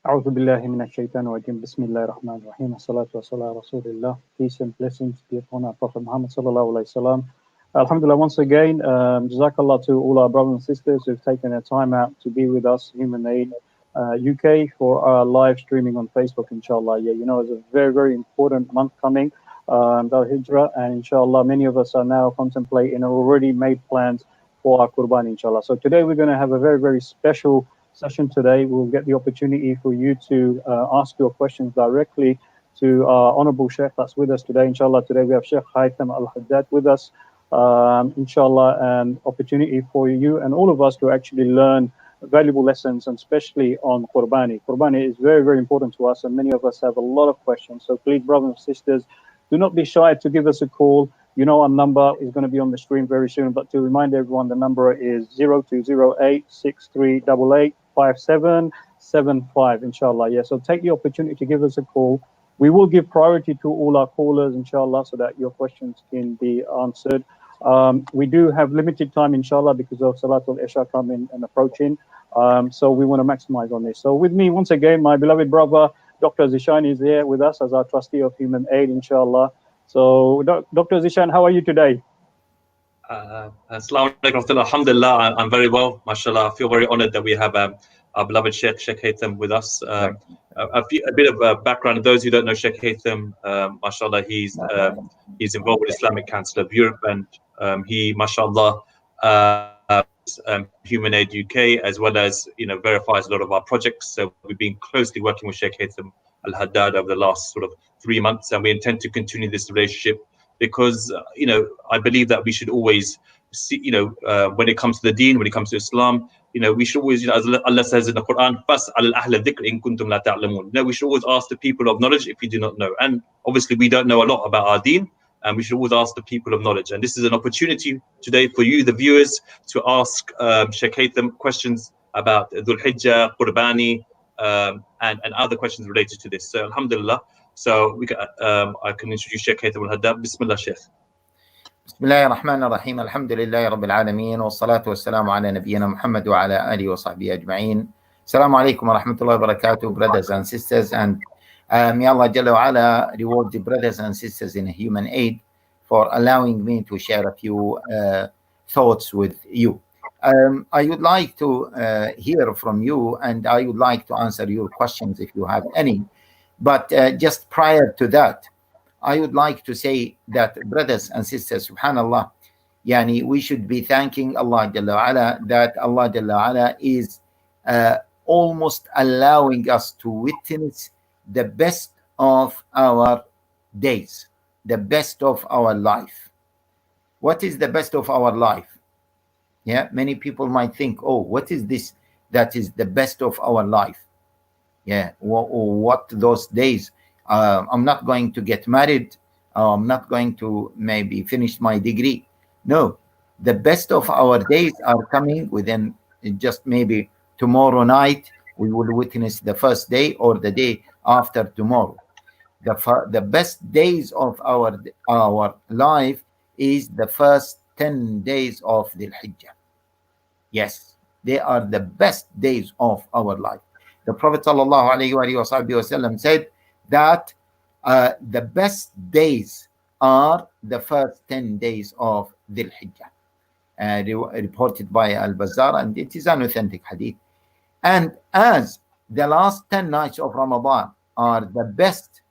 أعوذ بالله من الشيطان الرجيم بسم الله الرحمن الرحيم والصلاة والسلام على رسول الله. Peace and blessings be upon our Prophet Muhammad sallallahu alaihi wasallam. Alhamdulillah, once again, Jazakallah to all our brothers and sisters who've taken their time out to be with us, Human Aid UK, for our live streaming on Facebook, inshallah. Yeah, you know, it's a very, very important month coming, the Hijrah, and inshallah, many of us are now contemplating and already made plans for our Qurbani, inshallah. So today we're going to have a very, very special session today. We'll get the opportunity for you to ask your questions directly to our Honorable Sheikh that's with us today. Inshallah, today we have Sheikh Haitham al-Haddad with us. Inshallah, an opportunity for you and all of us to actually learn valuable lessons, and especially on Qurbani. Qurbani is very, very important to us, and many of us have a lot of questions. So please, brothers and sisters, do not be shy to give us a call. You know, our number is going to be on the screen very soon, but to remind everyone, the number is 0208 6388 5775, inshallah. Yeah, so take the opportunity to give us a call. We will give priority to all our callers, inshallah, so that your questions can be answered. We do have limited time, inshallah, because of Salatul Isha coming and approaching. So we want to maximize on this. So with me, once again, my beloved brother, Dr. Zeeshan, is here with us as our trustee of Human Aid, inshallah. So, Dr. Zeeshan, how are you today? Assalamu alaikum. Alhamdulillah, I'm very well, mashallah. I feel very honored that we have our beloved Sheikh Haitham with us. A bit of background. Those who don't know Sheikh Haitham, mashallah, he's involved with Islamic Council of Europe, and he, mashallah, Human Aid UK, as well as, you know, verifies a lot of our projects. So we've been closely working with Sheikh Haitham al-Haddad over the last sort of 3 months, and we intend to continue this relationship because, you know, I believe that we should always see, you know, when it comes to the deen, when it comes to Islam, you know, we should always, you know, as Allah says in the Quran, فَاسْأَلْ أَهْلَ الذِّكْرِ إِن كُنْتُمْ لَا تَعْلَمُونَ. No, we should always ask the people of knowledge if you do not know. And obviously we don't know a lot about our deen, and we should always ask the people of knowledge. And this is an opportunity today for you, the viewers, to ask Sheikh Haitham questions about Dhul Hijjah, Qurbani, and other questions related to this. So alhamdulillah. So we can, I can introduce Sheikh Haitham al-Haddad. Bismillah, Sheikh. بسم الله الرحمن الرحيم الحمد لله رب العالمين والصلاة والسلام على نبينا محمد وعلى آله وصحبه أجمعين. السلام عليكم ورحمة الله وبركاته, brothers and sisters, and may Allah Jalla wa Ala reward the brothers and sisters in Human Aid for allowing me to share a few thoughts with you. I would like to hear from you, and I would like to answer your questions if you have any. But just prior to that, I would like to say that, brothers and sisters, subhanallah, yani, we should be thanking Allah Jalla wa Ala that Allah Jalla wa Ala is almost allowing us to witness the best of our days, the best of our life. What is the best of our life? Yeah, many people might think, oh, what is this that is the best of our life? Yeah, what those days? I'm not going to get married. I'm not going to maybe finish my degree. No, the best of our days are coming within just maybe tomorrow night. We will witness the first day or the day after tomorrow. The best days of our life is the first 10 days of the Hijjah. Yes, they are the best days of our life. The Prophet ﷺ said that the best days are the first 10 days of Dhul Hijjah, reported by Al-Bazzar, and it is an authentic hadith. And as the last 10 nights of Ramadan are the best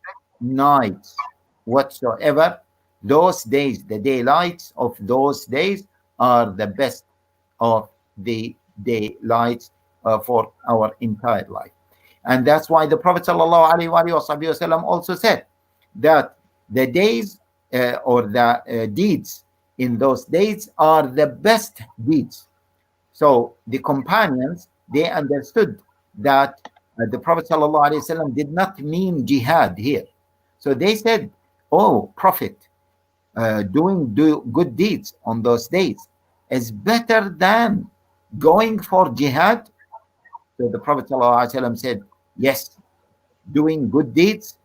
nights whatsoever, those days, the daylights of those days are the best of the daylights for our entire life. And that's why the Prophet ﷺ also said that the days or the deeds in those days are the best deeds. So the companions, they understood that the Prophet ﷺ did not mean jihad here. So they said, oh, Prophet, doing good deeds on those days is better than going for jihad. So the Prophet ﷺ said, yes, doing good deeds,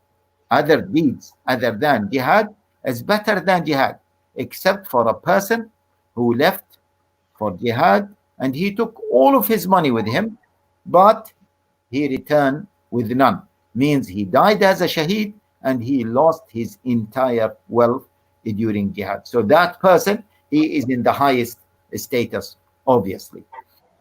other deeds other than jihad is better than jihad, except for a person who left for jihad and he took all of his money with him, but he returned with none. Means he died as a shaheed and he lost his entire wealth during jihad. So that person, he is in the highest status, obviously.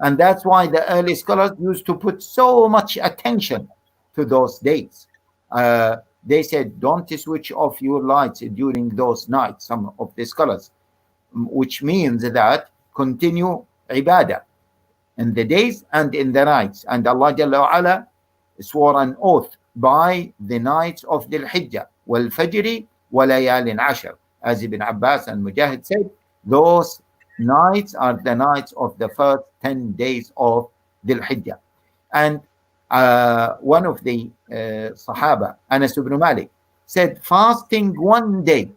And that's why the early scholars used to put so much attention to those days. They said, don't switch off your lights during those nights, some of the scholars, which means that continue ibadah in the days and in the nights. And Allah Jalla wa Ala swore an oath by the nights of the Hijjah, wal Fajri wa layalin ashar. As Ibn Abbas and Mujahid said, those nights are the nights of the first 10 days of Dhul Hijjah. And one of the Sahaba, Anas ibn Malik, said fasting one day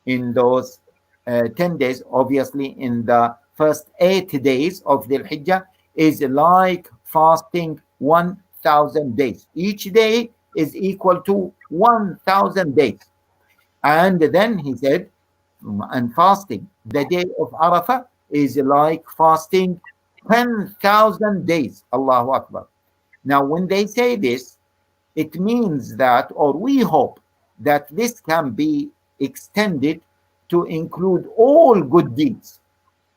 in those 10 days, obviously in the first 8 days of Dhul Hijjah, is like fasting 1,000 days. Each day is equal to 1,000 days. And then he said, and fasting the day of Arafah is like fasting 10,000 days. Allahu Akbar. Now, when they say this, it means that, or we hope that this can be extended to include all good deeds,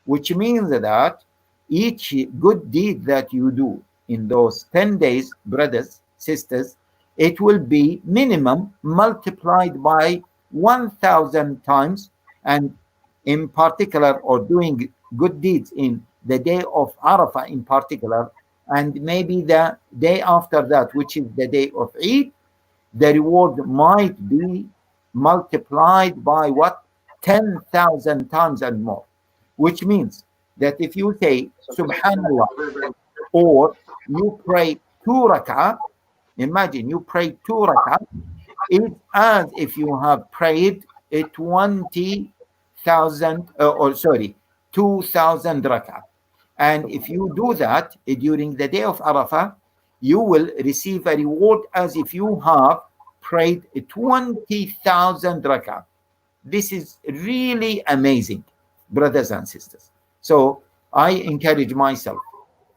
which means that each good deed that you do in those 10 days, brothers, sisters, it will be minimum multiplied by 1,000 times. And in particular, or doing good deeds in the day of Arafah in particular, and maybe the day after that, which is the day of Eid, the reward might be multiplied by what? 10,000 times and more. Which means that if you say Subhanallah, or you pray 2 rak'ah, imagine you pray 2 rak'ah, it's as if you have prayed 20,000, 2,000 rak'ah. And if you do that during the day of Arafah, you will receive a reward as if you have prayed 20,000 rak'ah. This is really amazing, brothers and sisters. So I encourage myself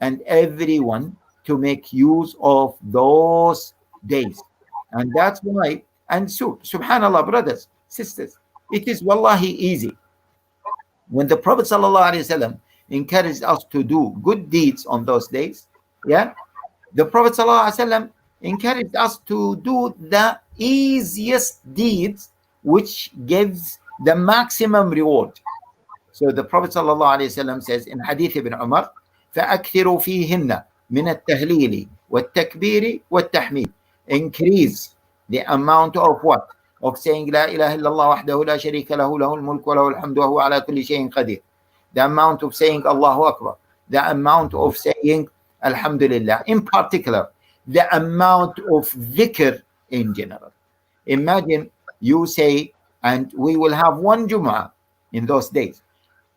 and everyone to make use of those days. And that's why, and so, subhanallah, brothers, sisters, it is wallahi easy. When the Prophet ﷺ encouraged us to do good deeds on those days, yeah, the Prophet ﷺ encouraged us to do the easiest deeds, which gives the maximum reward. So the Prophet ﷺ says in Hadith ibn Umar, فَأَكْثِرُوا فِيهِنَّ مِنَ التَّهْلِيلِ وَالتَّكْبِيرِ وَالتَّحْمِيدِ. Increase the amount of what? Of saying La ilaha illallah wahdahu la sharika lahu lahul mulk wa lahul hamdu wa huwa ala kulli shay'in qadir. The amount of saying Allahu Akbar. The amount of saying Alhamdulillah. In particular, the amount of dhikr in general. Imagine you say, and we will have one Jum'ah in those days.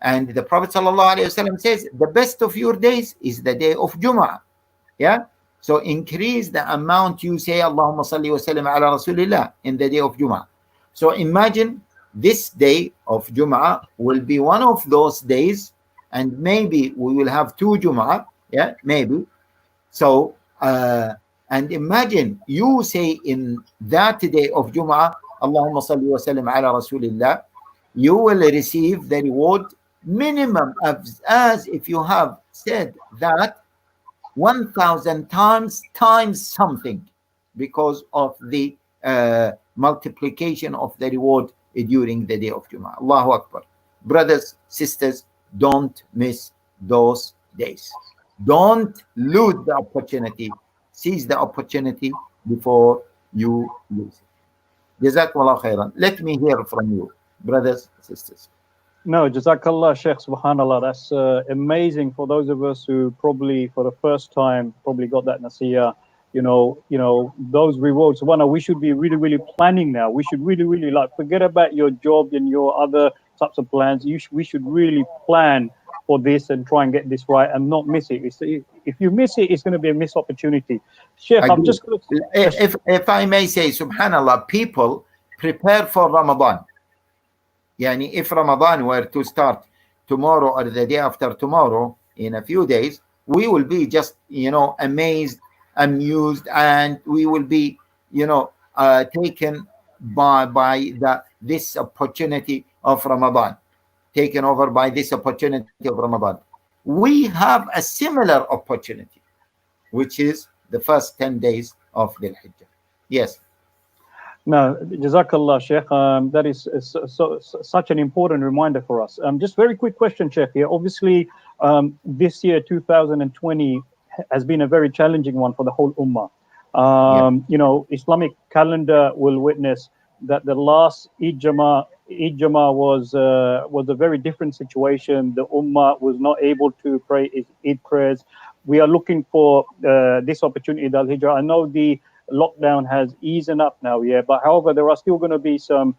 And the Prophet ﷺ says, the best of your days is the day of Jum'ah. Yeah? So increase the amount you say, Allahumma salli wa sallim ala Rasulillah in the day of Jum'ah. So imagine this day of Jum'ah will be one of those days, and maybe we will have 2 Jum'ah. Yeah, maybe. So, and imagine you say in that day of Jum'ah, Allahumma salli wa sallim ala Rasulillah, you will receive the reward minimum as if you have said that 1,000 times something, because of the multiplication of the reward during the day of Jum'ah. Allahu Akbar. Brothers, sisters, don't miss those days. Don't lose the opportunity. Seize the opportunity before you lose it. Jazakumullah khairan. Let me hear from you, brothers, sisters. No, Jazakallah, Sheikh, subhanallah. That's amazing for those of us who probably for the first time probably got that nasiyah. You know, those rewards. We should be really planning now. We should really like forget about your job and your other types of plans. We should really plan for this and try and get this right and not miss it. If you miss it, it's going to be a missed opportunity. Sheikh, I'm just going to... If I may say, subhanallah, people prepare for Ramadan. Yani if Ramadan were to start tomorrow or the day after tomorrow, in a few days, we will be just, amazed amused, and we will be, taken by this opportunity of Ramadan, taken over by this opportunity of Ramadan. We have a similar opportunity, which is the first 10 days of Dhul Hijjah. Yes. No, Jazakallah, Sheikh. That is such an important reminder for us. Just very quick question, Sheikh. Here, obviously, this year, 2020, has been a very challenging one for the whole Ummah. Islamic calendar will witness that the last Eid Jama was a very different situation. The Ummah was not able to pray Eid prayers. We are looking for this opportunity, Al Hijrah. I know the lockdown has eased up now, but however, there are still going to be some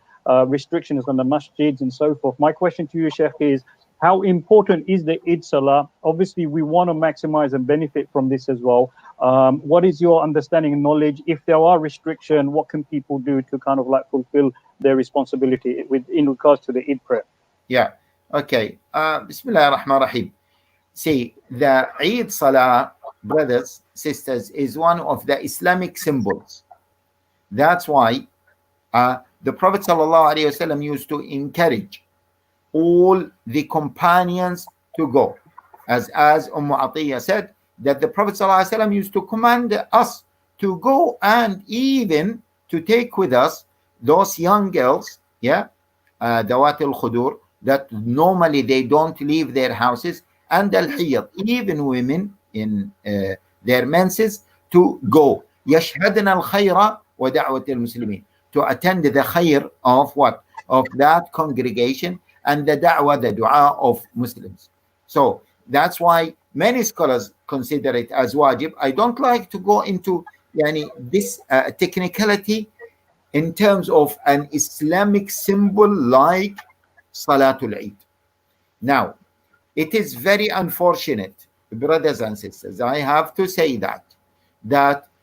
restrictions on the masjids and so forth. My question to you, Sheikh, is how important is the Eid Salah? Obviously, we want to maximize and benefit from this as well. What is your understanding and knowledge? If there are restrictions, what can people do to kind of like fulfill their responsibility in regards to the Eid prayer? Yeah. Okay. Bismillah ar-Rahman ar-Rahim. See, the Eid Salah, brothers, sisters, is one of the Islamic symbols. That's why the Prophet ﷺ used to encourage all the companions to go. As Atiyah said, that the Prophet ﷺ used to command us to go and even to take with us those young girls, Dawat al-Khudur, that normally they don't leave their houses, and al-Hiyad, even women in their menses, to go. يشهدنا الخير ودعوة المسلمين, to attend the khair of what? Of that congregation and the da'wah, the dua of Muslims. So that's why many scholars consider it as wajib. I don't like to go into this technicality in terms of an Islamic symbol like Salatul Eid. Now, it is very unfortunate, brothers and sisters, I have to say that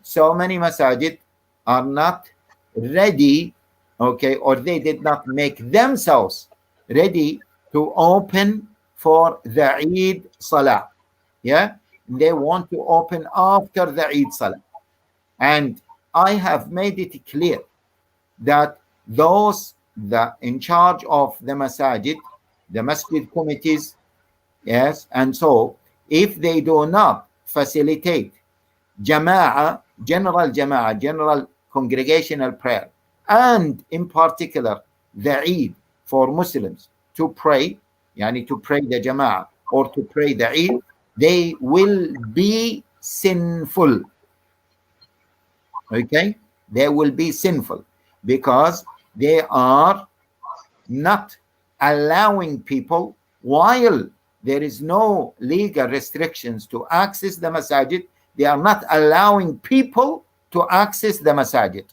so many masajid are not ready, or they did not make themselves ready to open for the Eid Salah. They want to open after the Eid Salah. And I have made it clear that those in charge of the masajid, the masjid committees, and so if they do not facilitate general congregational prayer, and in particular the Eid for Muslims to pray, to pray the Jama'ah or to pray the Eid, they will be sinful. They will be sinful because they are not allowing people, while there is no legal restrictions to access the masajid, they are not allowing people to access the masajid,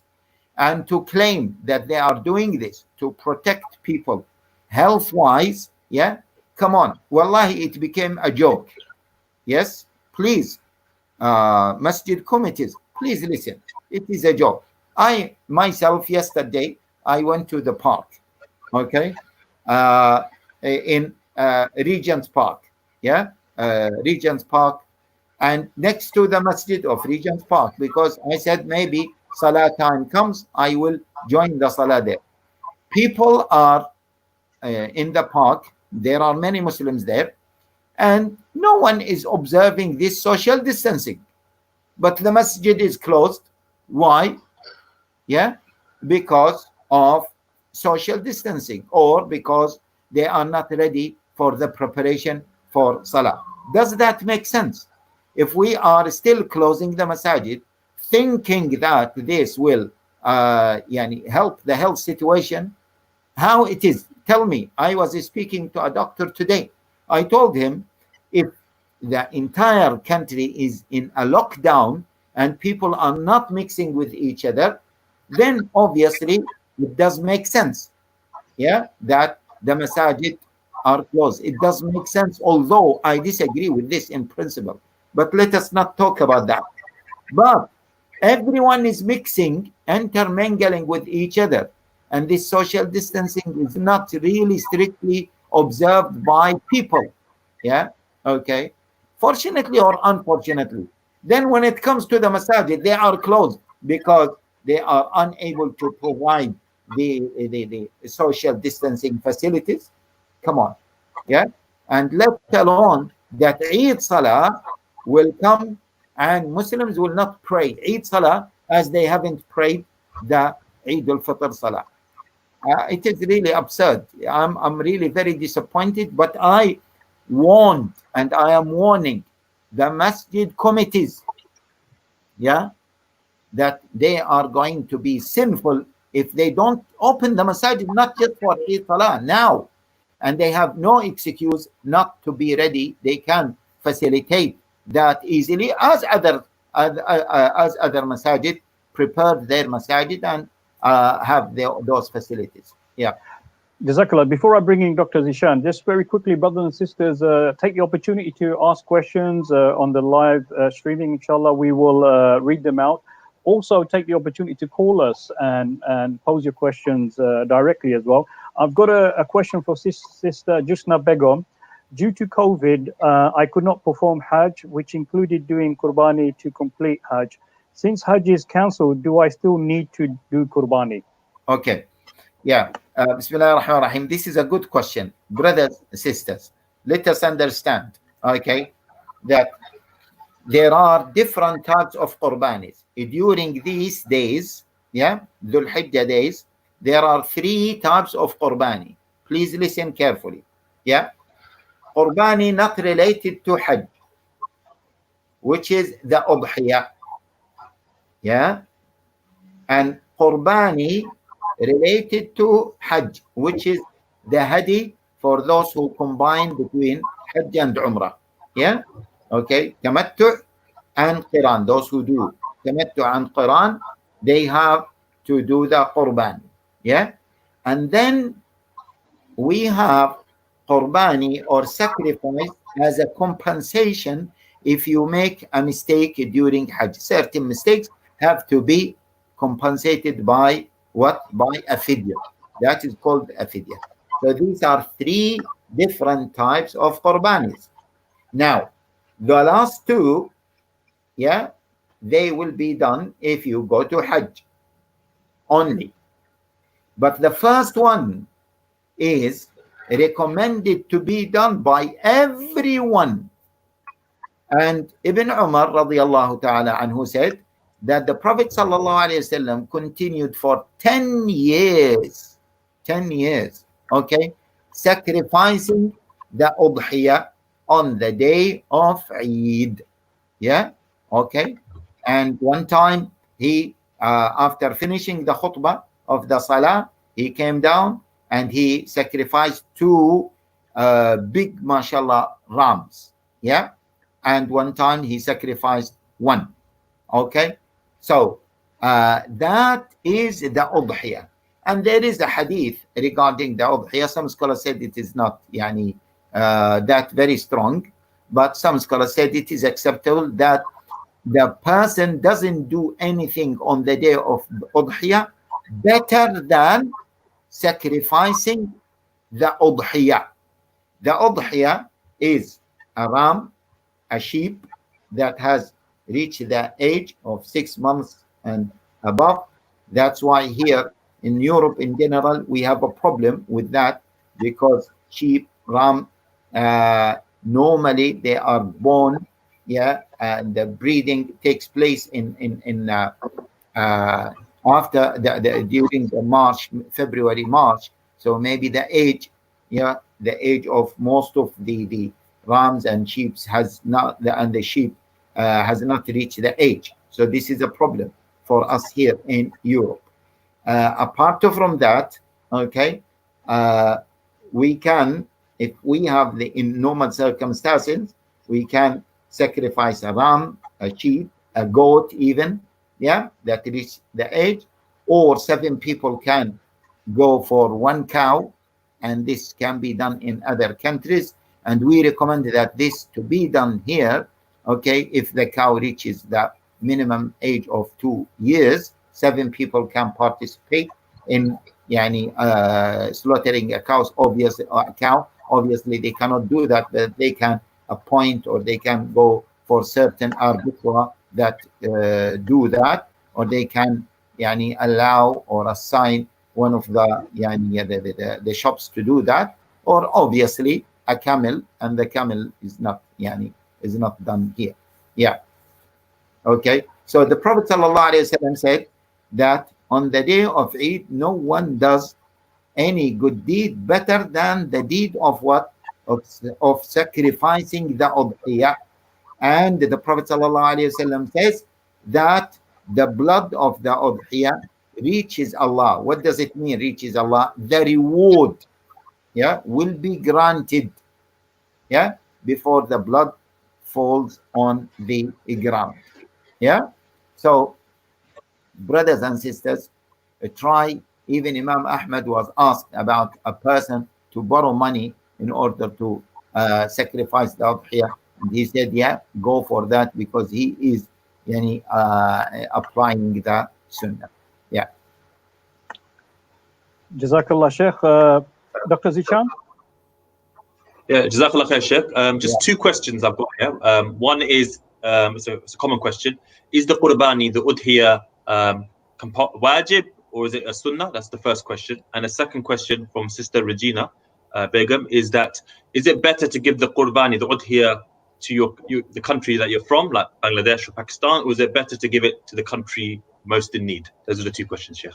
and to claim that they are doing this to protect people health-wise. Come on, wallahi, it became a joke. Yes, please, masjid committees, please listen, it is a joke. I myself, yesterday, I went to the park, in Regent's Park, Regent's Park, and next to the masjid of Regent's Park, because I said maybe Salah time comes, I will join the Salah there. People are in the park, there are many Muslims there, and no one is observing this social distancing, but the masjid is closed. Why? Because of social distancing, or because they are not ready for the preparation for Salah. Does that make sense? If we are still closing the masajid, thinking that this will help the health situation, how it is? Tell me. I was speaking to a doctor today. I told him, if the entire country is in a lockdown and people are not mixing with each other, then obviously it does make sense, that the masajid are closed. It does make sense, although I disagree with this in principle. But let us not talk about that. But everyone is mixing, intermingling with each other, and this social distancing is not really strictly observed by people. Fortunately or unfortunately, Then when it comes to the masajid, they are closed because they are unable to provide the social distancing facilities. Come on. Yeah. And let alone that Eid Salah will come and Muslims will not pray Eid Salah as they haven't prayed the Eid al-Fitr Salah. It is really absurd. I'm really very disappointed, but I warned and I am warning the masjid committees, yeah, that they are going to be sinful if they don't open the masajid, not just for Eid Salah now. And they have no excuse not to be ready. They can facilitate that easily as other masajid prepared their masajid and have those facilities. Yeah. Jazakallah. Before I bring in Dr. Zeeshan, just very quickly, brothers and sisters, take the opportunity to ask questions on the live streaming. Inshallah, we will read them out. Also, take the opportunity to call us and pose your questions directly as well. I've got a question for Sister Jusna Begum. Due to COVID, I could not perform Hajj, which included doing Qurbani to complete Hajj. Since Hajj is cancelled, do I still need to do Qurbani? Okay. Yeah. Bismillah ar-Rahman ar-Rahim. This is a good question. Brothers and sisters, let us understand, okay, that there are different types of Qurbanis. During these days, yeah, Dhul Hijjah days, there are 3 types of Qurbani. Please listen carefully. Yeah. Qurbani not related to Hajj, which is the Udhiyah. Yeah. And Qurbani related to Hajj, which is the Hadi for those who combine between Hajj and Umrah. Yeah. Okay. Tamattu and Qiran. Those who do Tamattu and Qiran, they have to do the Qurbani. Yeah. And then we have Qurbani or sacrifice as a compensation if you make a mistake during Hajj. Certain mistakes have to be compensated by what? By a fidya. That is called a fidya. So these are 3 different types of Qurbanis. Now, the last 2, yeah, they will be done if you go to Hajj only. But the first one is recommended to be done by everyone. And Ibn Umar radiallahu ta'ala anhu said that the Prophet sallallahu alayhi wasallam continued for 10 years, okay, sacrificing the Udhiyah on the day of Eid. Yeah, okay. And one time he, after finishing the khutbah of the Salah, he came down and he sacrificed 2 big, mashallah, rams. Yeah. And one time he sacrificed 1. Okay. So that is the Udhiyah. And there is a hadith regarding the Udhiyah. Some scholars said it is not that very strong, but some scholars said it is acceptable that the person doesn't do anything on the day of Udhiyah better than sacrificing the Udhiyah. The Udhiyah is a ram, a sheep that has reached the age of 6 months and above. That's why here in Europe in general we have a problem with that, because sheep, ram, normally they are born, yeah, and the breeding takes place after during the March, February, March. So maybe the age, yeah, the age of most of the rams and sheep has not, and the sheep has not reached the age. So this is a problem for us here in Europe. Apart from that, okay, we can, if we have in normal circumstances, we can sacrifice a ram, a sheep, a goat even, yeah, that reach the age, or 7 people can go for 1 cow, and this can be done in other countries, and we recommend that this to be done here, okay, if the cow reaches the minimum age of 2 years, 7 people can participate in slaughtering a cow. Obviously they cannot do that, but they can appoint or they can go for certain arbitra that do that, or they can allow or assign one of the shops to do that, or obviously a camel, and the camel is not done here. Yeah. Okay. So the Prophet ﷺ said that on the day of Eid, no one does any good deed better than the deed of what? Of sacrificing the udhiyah. And the Prophet ﷺ says that the blood of the udhiyah reaches Allah. What does it mean, reaches Allah? The reward, will be granted, before the blood falls on the ground. So brothers and sisters, try. Even Imam Ahmad was asked about a person to borrow money in order to sacrifice the udhiyah, and he said, go for that, because he is applying the sunnah. Jazakallah, Sheikh. Dr. Zeeshan? Jazakallah khair, Sheikh. Just two questions I've got here. One is, it's a common question. Is the Qurbani, the udhiyah, wajib, or is it a sunnah? That's the first question. And a second question from Sister Regina Begum is that, is it better to give the Qurbani, the udhiyah, to the country that you're from, like Bangladesh or Pakistan, or is it better to give it to the country most in need? Those are the two questions, Sheikh.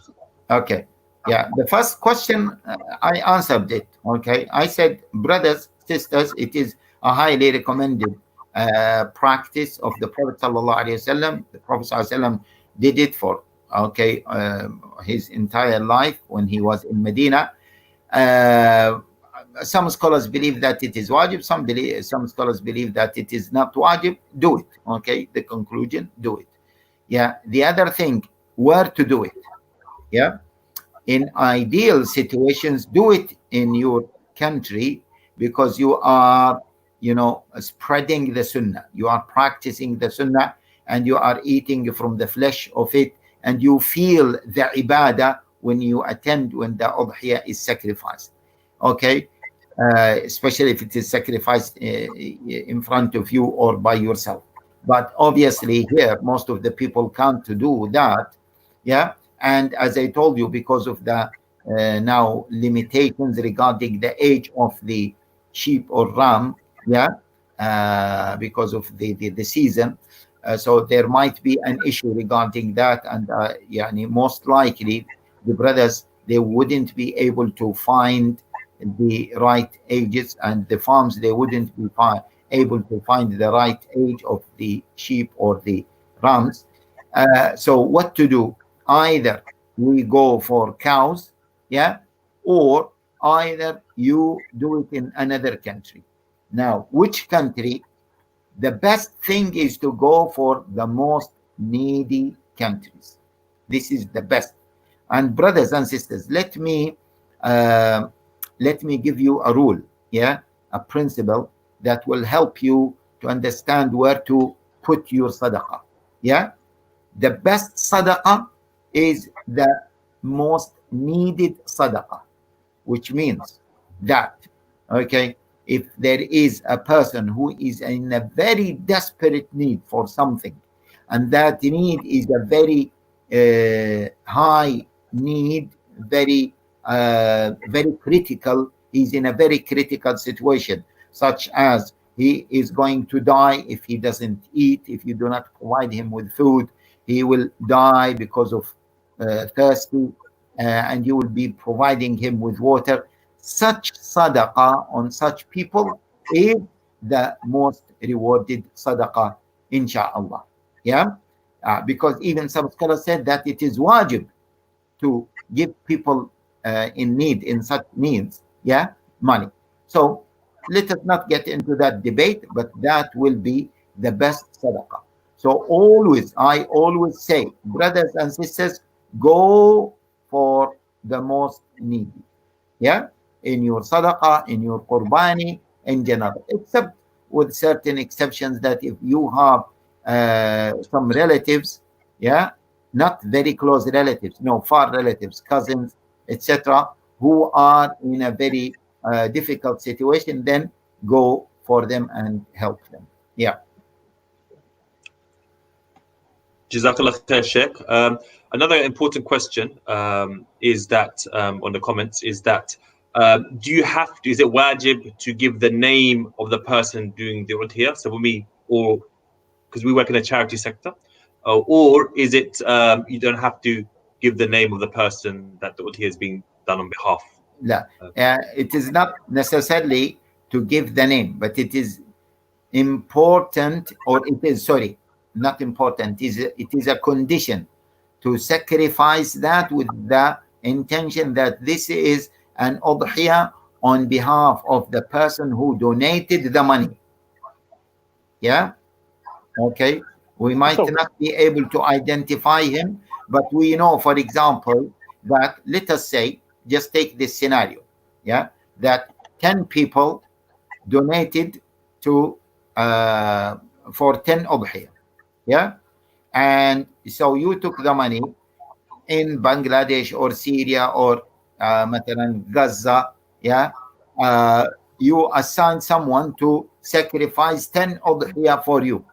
Okay. The first question, I answered it. Okay. I said, brothers, sisters, it is a highly recommended practice of the Prophet ﷺ. The Prophet ﷺ did it for his entire life when he was in Medina. Some scholars believe that it is wajib. Some scholars believe that it is not wajib. Do it. Okay. The conclusion, do it. The other thing, where to do it. In ideal situations, do it in your country, because you are, spreading the sunnah. You are practicing the sunnah, and you are eating from the flesh of it, and you feel the ibadah when you attend, when the udhiyah is sacrificed. Okay. Especially if it is sacrificed in front of you or by yourself. But obviously here, most of the people can't do that. And as I told you, because of the now limitations regarding the age of the sheep or ram, because of the season, so there might be an issue regarding that, and most likely the brothers, they wouldn't be able to find the right ages, and the farms, they wouldn't be able to find the right age of the sheep or the rams. So what to do? Either we go for cows, or either you do it in another country. Now, which country? The best thing is to go for the most needy countries. This is the best. And brothers and sisters, let me give you a rule, a principle that will help you to understand where to put your sadaqah. The best sadaqah is the most needed sadaqah, which means that, if there is a person who is in a very desperate need for something, and that need is a very high need, very critical, he's in a very critical situation, such as he is going to die if he doesn't eat. If you do not provide him with food, he will die because of thirsty, and you will be providing him with water. Such sadaqah on such people is the most rewarded sadaqah, insha'Allah. Because even some scholars said that it is wajib to give people in need, in such needs, money. So let us not get into that debate, but that will be the best sadaqah. So I always say, brothers and sisters, go for the most needy, in your sadaqah, in your qurbani, in general, except with certain exceptions, that if you have some relatives, not very close relatives, no, far relatives, cousins, etc., who are in a very difficult situation, then go for them and help them. Jazakallah khair, Sheikh. Another important question is that on the comments is that do you have to? Is it wajib to give the name of the person doing the udhiyah? So when we, or because we work in the charity sector, or is it you don't have to give the name of the person that the udhiyah is being done on behalf? No, it is not necessarily to give the name, but it is important, or it is, sorry, not important, it is a condition to sacrifice that with the intention that this is an udhiyah on behalf of the person who donated the money. Yeah, okay, we might not be able to identify him, but we know, for example, that, let us say, just take this scenario, yeah, that 10 people donated to for 10 udhiyah, yeah, and so you took the money in Bangladesh or Syria or Gaza, yeah, you assign someone to sacrifice 10 udhiyah for you.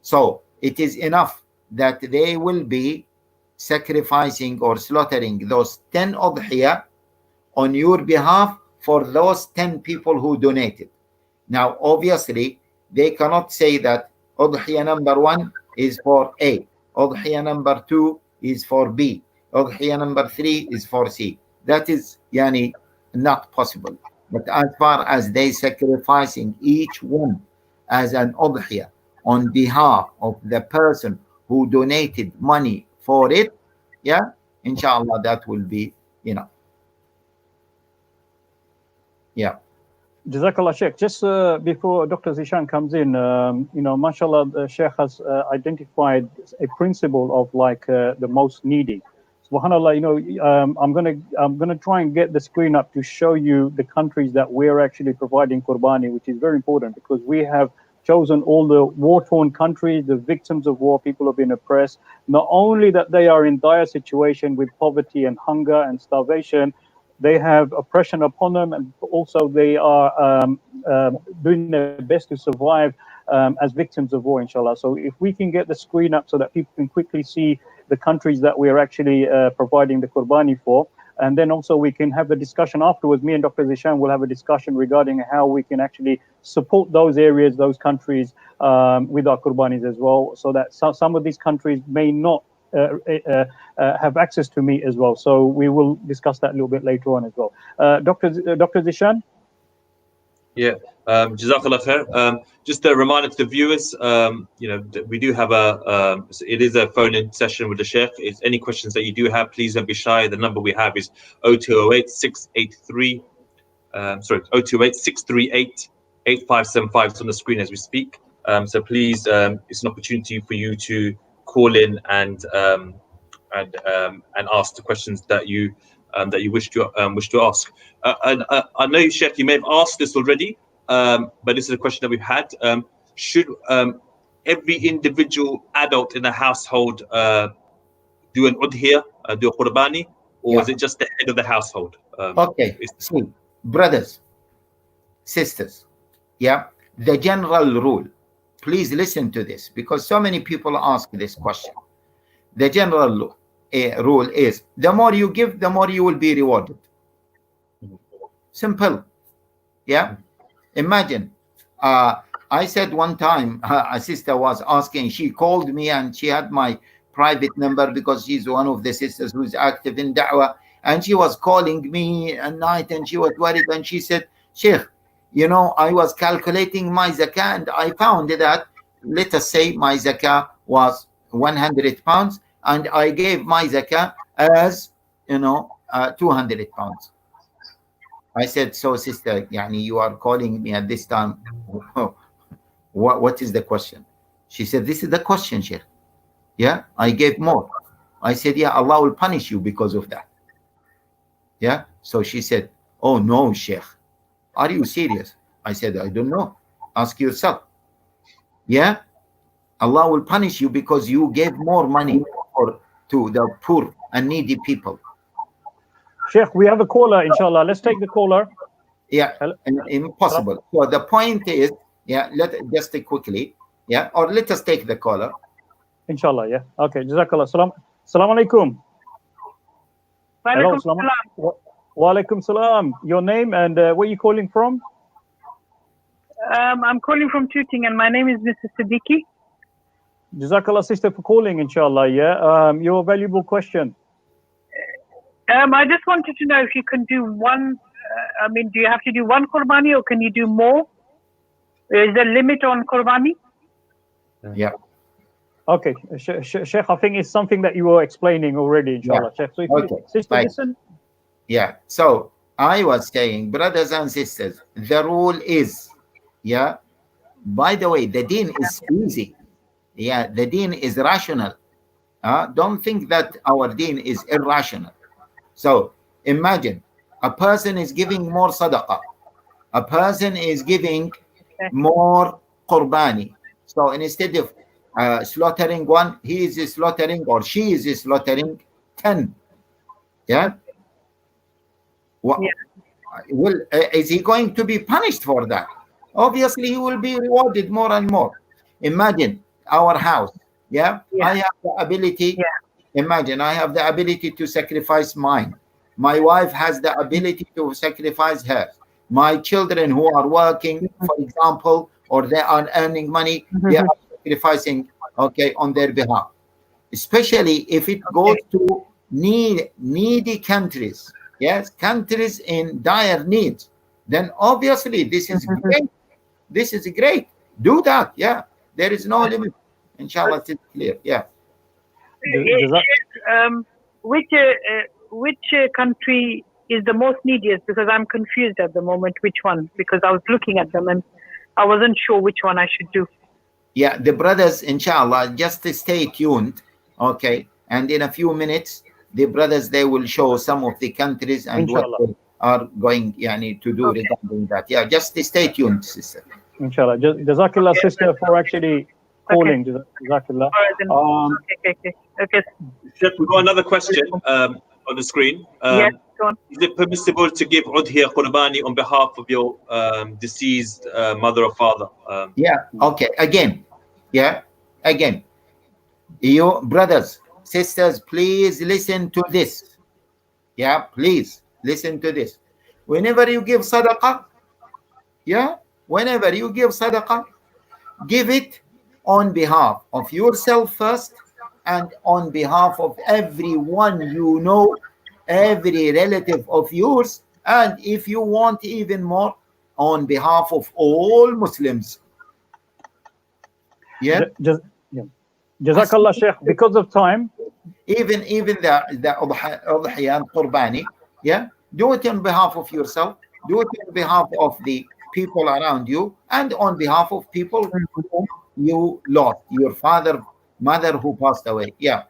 So it is enough that they will be sacrificing or slaughtering those 10 udhiyah on your behalf for those 10 people who donated. Now, obviously, they cannot say that udhiyah number 1 is for A, udhiyah number 2 is for B, udhiyah number 3 is for C. That is not possible. But as far as they sacrificing each one as an udhiyah on behalf of the person who donated money for it, yeah, inshallah, that will be, yeah. Jazakallah, Sheikh. Just before Dr. Zeeshan comes in, mashallah, the Sheikh has identified a principle of the most needy. Subhanallah, I'm gonna try and get the screen up to show you the countries that we're actually providing Qurbani, which is very important because we have chosen all the war-torn countries, the victims of war, people have been oppressed. Not only that they are in dire situation with poverty and hunger and starvation, they have oppression upon them, and also they are doing their best to survive as victims of war, inshallah. So if we can get the screen up so that people can quickly see the countries that we are actually providing the Qurbani for, and then also we can have the discussion afterwards. Me and Dr. Zeeshan will have a discussion regarding how we can actually support those areas, those countries with our Qurbanis as well, so that some of these countries may not have access to meat as well. So we will discuss that a little bit later on as well. Dr. Zeeshan? Yeah, Jazakallah khair. Just a reminder to the viewers, we do have it is a phone-in session with the Sheikh. If any questions that you do have, please don't be shy. The number we have is 0208 683, 0208 638 8575. It's on the screen as we speak. So please, it's an opportunity for you to call in and ask the questions that you wish to ask. I know, Sheikh, you may have asked this already, but this is a question that we've had. Should every individual adult in a household do an udhiyah, do a Qurbani, or is it just the head of the household? Okay, so brothers, sisters, yeah, the general rule, please listen to this because so many people ask this question. The general rule is the more you give, the more you will be rewarded. Simple. Yeah. Imagine, I said one time, a sister was asking, she called me and she had my private number because she's one of the sisters who's active in da'wah, and she was calling me at night and she was worried, and she said, Sheikh, I was calculating my zakah and I found that, let us say my zakah was 100 pounds and I gave my zakah as 200 pounds. I said, so sister, you are calling me at this time. What is the question? She said, this is the question, Sheikh. Yeah, I gave more. I said, yeah, Allah will punish you because of that. Yeah. So she said, oh no, Sheikh, are you serious? I said, I don't know. Ask yourself. Yeah. Allah will punish you because you gave more money to the poor and needy people. Sheikh, we have a caller, inshallah. Let's take the caller. Yeah, impossible. So the point is, yeah, just quickly, yeah, or let us take the caller. Inshallah, yeah. Okay, Jazakallah. Salam alaikum. Hello, salam. Wa alaikum salam. Your name and where are you calling from? I'm calling from Tooting, and my name is Mrs. Siddiqui. Jazakallah, sister, for calling, inshallah, yeah. Your valuable question. I just wanted to know if you can do one, do you have to do one Qurbani or can you do more? Is there a limit on Qurbani? Yeah. Okay, Sheikh, I think it's something that you were explaining already, inshallah. Yeah. Sheikh, so if you, sister, listen. Yeah, so I was saying, brothers and sisters, the rule is, yeah, by the way, the deen is easy. Yeah, the deen is rational. Don't think that our deen is irrational. So imagine a person is giving more sadaqah. A person is giving more Qurbani. So instead of slaughtering one, he is slaughtering or she is slaughtering 10. Yeah? Well, is he going to be punished for that? Obviously, he will be rewarded more and more. Imagine our house. Yeah? I have the ability. Imagine I have the ability to sacrifice mine. My wife has the ability to sacrifice hers. My children who are working, for example, or they are earning money, they are sacrificing, okay, on their behalf. Especially if it goes to needy countries, yes, countries in dire need, then obviously this is great. This is great. Do that, yeah. There is no limit. Inshallah, it's clear, yeah. Which country is the most neediest? Because I'm confused at the moment which one, because I was looking at them and I wasn't sure which one I should do. Yeah, the brothers, inshallah, just stay tuned, okay? And in a few minutes, the brothers, they will show some of the countries and inshallah, what they are going to do regarding that. Yeah, just stay tuned, sister. Inshallah. Jazakallah, sister, for actually calling. Jazakallah. Okay. Sheikh, we've got another question on the screen. Yes, go on. Is it permissible to give udhiyah Qurbani on behalf of your deceased mother or father? Yeah, okay. Again, you brothers, sisters, please listen to this. Yeah, please listen to this. Whenever you give sadaqah, give it on behalf of yourself first and on behalf of everyone you know, every relative of yours, and if you want even more, on behalf of all Muslims. Yeah. Jazakallah, Sheikh. Because of time, even the udhiyah and Qurbani, do it on behalf of yourself, do it on behalf of the people around you, and on behalf of people whom you lost, your father, mother who passed away. Yeah.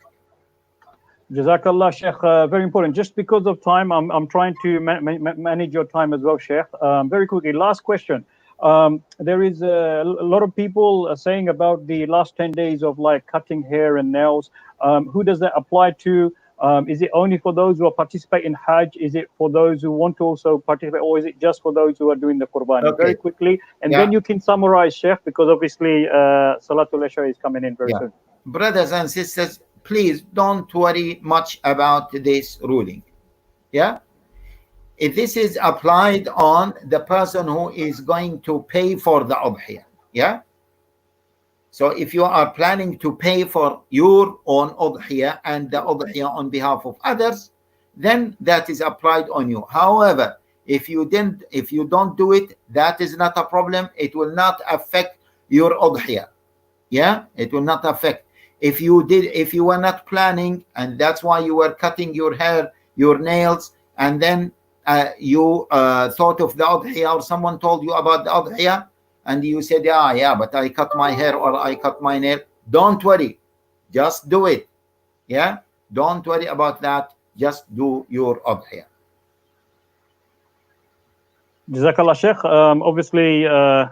Jazakallah, Sheikh. Very important. Just because of time, I'm trying to manage your time as well, Sheikh. Very quickly, last question. There is a lot of people saying about the last 10 days of like cutting hair and nails. Who does that apply to? Is it only for those who are participate in Hajj? Is it for those who want to also participate, or is it just for those who are doing the Qurbani? Okay. Very quickly, and then you can summarize, Sheikh, because obviously Salatul Isha is coming in very soon. Brothers and sisters, please don't worry much about this ruling. Yeah? If this is applied on the person who is going to pay for the udhiyah. Yeah? So if you are planning to pay for your own udhiyah and the udhiyah on behalf of others, then that is applied on you. However, if you don't do it, that is not a problem. It will not affect your udhiyah. Yeah? It will not affect. If you were not planning, and that's why you were cutting your hair, your nails, and then you thought of the udhiyah, or someone told you about the udhiyah, and you said, but I cut my hair or I cut my nail. Don't worry. Just do it. Yeah? Don't worry about that. Just do your udhiyah. Jazakallah, Sheikh. Obviously, I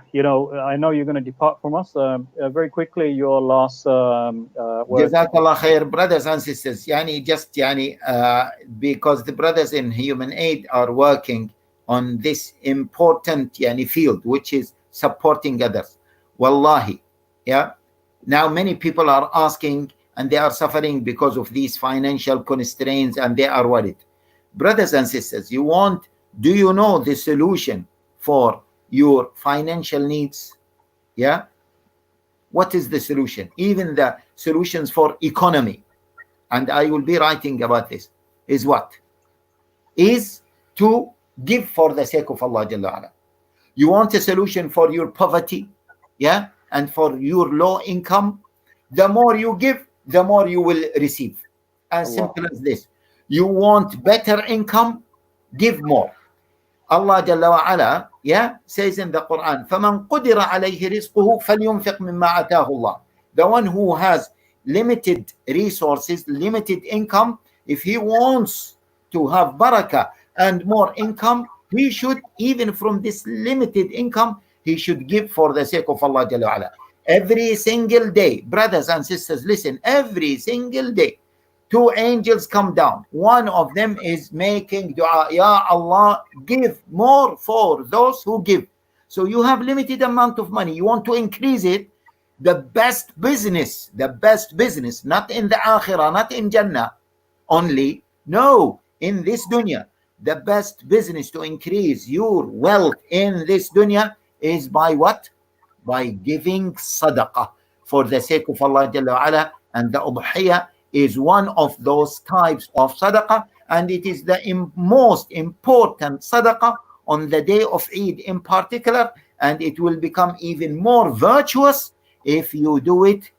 know you're going to depart from us. Very quickly, your last word. Jazakallah khair, brothers and sisters. Because the brothers in Human Aid are working on this important field, which is supporting others. Wallahi, Now many people are asking, and they are suffering because of these financial constraints, and they are worried. Brothers and sisters, do you know the solution for your financial needs? Yeah. What is the solution? Even the solutions for economy, and I will be writing about this, is what? Is to give for the sake of Allah Jalla Ala. You want a solution for your poverty, yeah, and for your low income? The more you give, the more you will receive. As simple as this. You want better income, give more. Allah Jalla wa Ala, yeah, says in the Quran, فَمَنْ قُدِرَ عَلَيْهِ رِزْقُهُ فَلْيُنْفِقْ مِمَّا آتَاهُ اللَّهُ. The one who has limited resources, limited income, if he wants to have barakah and more income, he should, even from this limited income, he should give for the sake of Allah Jalla wa Ala. Every single day, brothers and sisters, listen, every single day, 2 angels come down. One of them is making dua, Ya Allah, give more for those who give. So you have limited amount of money, you want to increase it. The best business, not in the akhirah, not in Jannah only, no, in this dunya. The best business to increase your wealth in this dunya is by what? By giving sadaqah for the sake of Allah Jalla wa Ala. And the udhiyah is one of those types of sadaqah, and it is the most important sadaqah on the day of Eid in particular, and it will become even more virtuous if you do it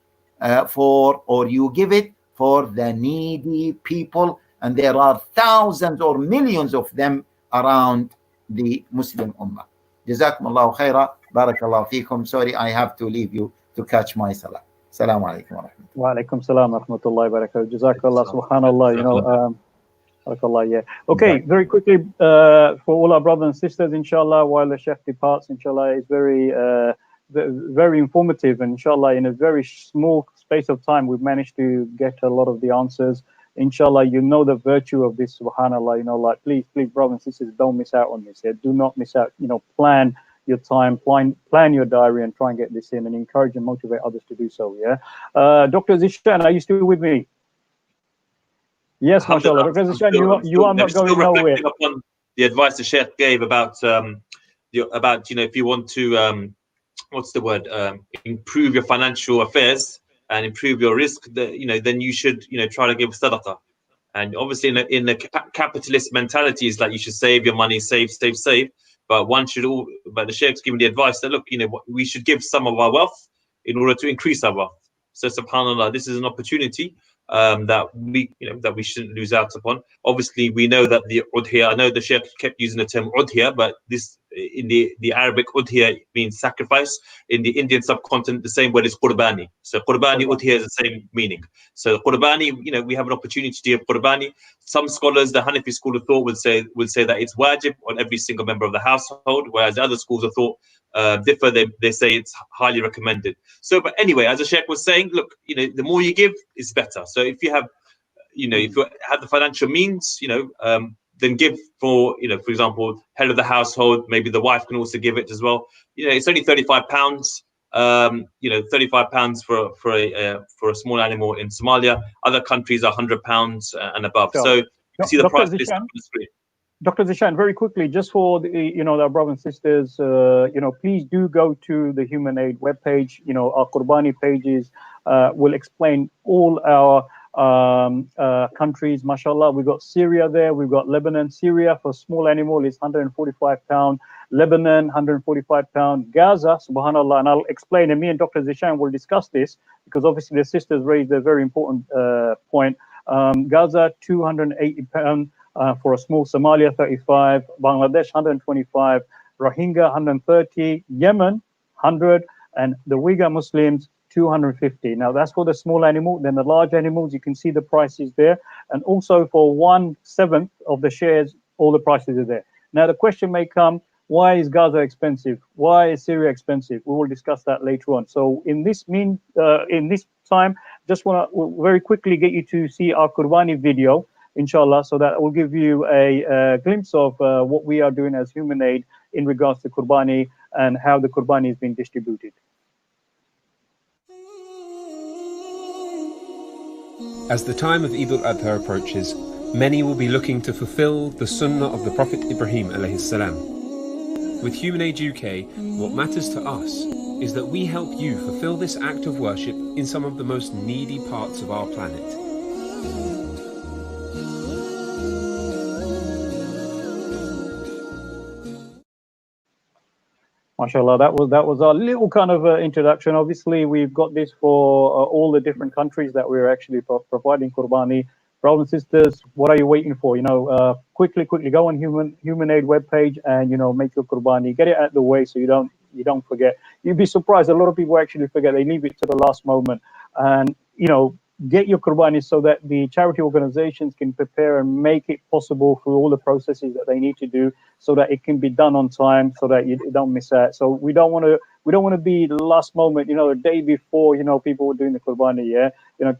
or you give it for the needy people, and there are thousands or millions of them around the Muslim Ummah. Jazakumullahu khaira, barakallahu feekum. Sorry, I have to leave you to catch my salah. Assalamu alaikum wa rahmatullahi. Wa alaikum salam wa rahmatullahi wa barakatuh. Jazakallah, subhanallah, barakallah, yeah. Okay, very quickly, for all our brothers and sisters, inshallah, while the Sheikh departs, inshallah, is very informative, and inshallah, in a very small space of time, we've managed to get a lot of the answers. Inshallah, you know the virtue of this, subhanallah, like, please, brothers and sisters, don't miss out on this. Yeah? Do not miss out, plan your time, plan your diary, and try and get this in, and encourage and motivate others to do so. Yeah, Dr. Zeeshan, are you still with me? Yes, mashallah. Dr. Zeeshan, you are not going nowhere. Upon the advice the Sheikh gave about if you want to improve your financial affairs and improve your risk, then you should try to give sadaqah. And obviously in a capitalist mentality is like you should save your money, save. But the Sheikh's giving the advice that, look, we should give some of our wealth in order to increase our wealth. So subhanallah, this is an opportunity that we shouldn't lose out upon. Obviously, we know that the udhiyah, I know the Sheikh kept using the term udhiyah, but this in the Arabic, udhiyah means sacrifice. In the Indian subcontinent, the same word is Qurbani. So Qurbani, udhiyah is the same meaning. So Qurbani, we have an opportunity to give Qurbani. Some scholars, the Hanafi school of thought, will say that it's wajib on every single member of the household, whereas other schools of thought differ. They say it's highly recommended. So, but anyway, as the Sheikh was saying, look, the more you give is better. So if you have, if you have the financial means, then give for example, head of the household. Maybe the wife can also give it as well. It's only £35. £35 for a small animal in Somalia. Other countries are £100 and above. Sure. So you see the price list on the screen. Dr. Zeeshan, very quickly, just for the, our brothers and sisters, please do go to the Human Aid webpage. Our Qurbani pages will explain all our countries. Mashallah, we've got Syria there, we've got Lebanon. Syria for small animal is £145. Lebanon, £145. Gaza, subhanallah, and I'll explain, and me and Dr. Zeeshan will discuss this, because obviously the sisters raised a very important point. Gaza, £280. For a small, Somalia 35, Bangladesh 125, Rohingya 130, Yemen 100, and the Uyghur Muslims 250. Now that's for the small animal. Then the large animals, you can see the prices there, and also for 1/7 of the shares, all the prices are there. Now the question may come: why is Gaza expensive? Why is Syria expensive? We will discuss that later on. So in this time, just want to very quickly get you to see our Qurbani video, inshallah, so that will give you a glimpse of what we are doing as Human Aid in regards to Qurbani and how the Qurbani is being distributed. As the time of Eid al-Adha approaches, many will be looking to fulfill the sunnah of the Prophet Ibrahim alayhi salam. With Human Age UK, what matters to us is that we help you fulfill this act of worship in some of the most needy parts of our planet. MashaAllah, that was our little kind of introduction. Obviously, we've got this for all the different countries that we're actually providing Qurbani. Brothers and sisters, what are you waiting for? Quickly go on Human Aid webpage and make your Qurbani. Get it out of the way so you don't forget. You'd be surprised. A lot of people actually forget. They leave it to the last moment, and get your Qurbani so that the charity organizations can prepare and make it possible through all the processes that they need to do, so that it can be done on time, so that you don't miss out. So we don't want to be the last moment, the day before, people were doing the Qurbani.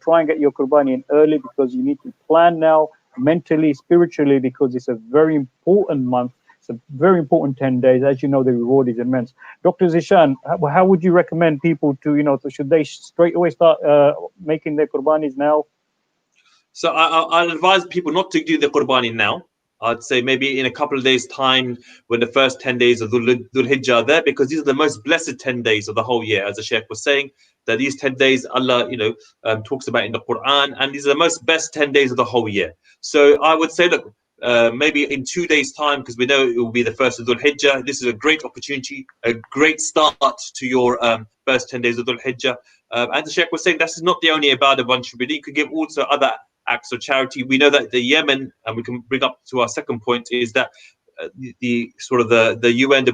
Try and get your Qurbani in early, because you need to plan now, mentally, spiritually, because it's a very important month. It's a very important 10 days. As you know, the reward is immense. Dr. Zeeshan, how would you recommend people to, should they straight away start making their Qurbanis now? So I'll advise people not to do the Qurbani now. I'd say maybe in a couple of days' time, when the first 10 days of Dhul Hijjah are there, because these are the most blessed 10 days of the whole year. As the Sheikh was saying, that these 10 days Allah, talks about in the Quran, and these are the most best 10 days of the whole year. So I would say, look, maybe in 2 days' time, because we know it will be the first of Dhul Hijjah. This is a great opportunity, a great start to your first 10 days of Dhul Hijjah. And the Sheikh was saying, this is not the only ibadah one should be doing. You could give also other acts of charity. We know that the Yemen, and we can bring up to our second point, is that the UN, the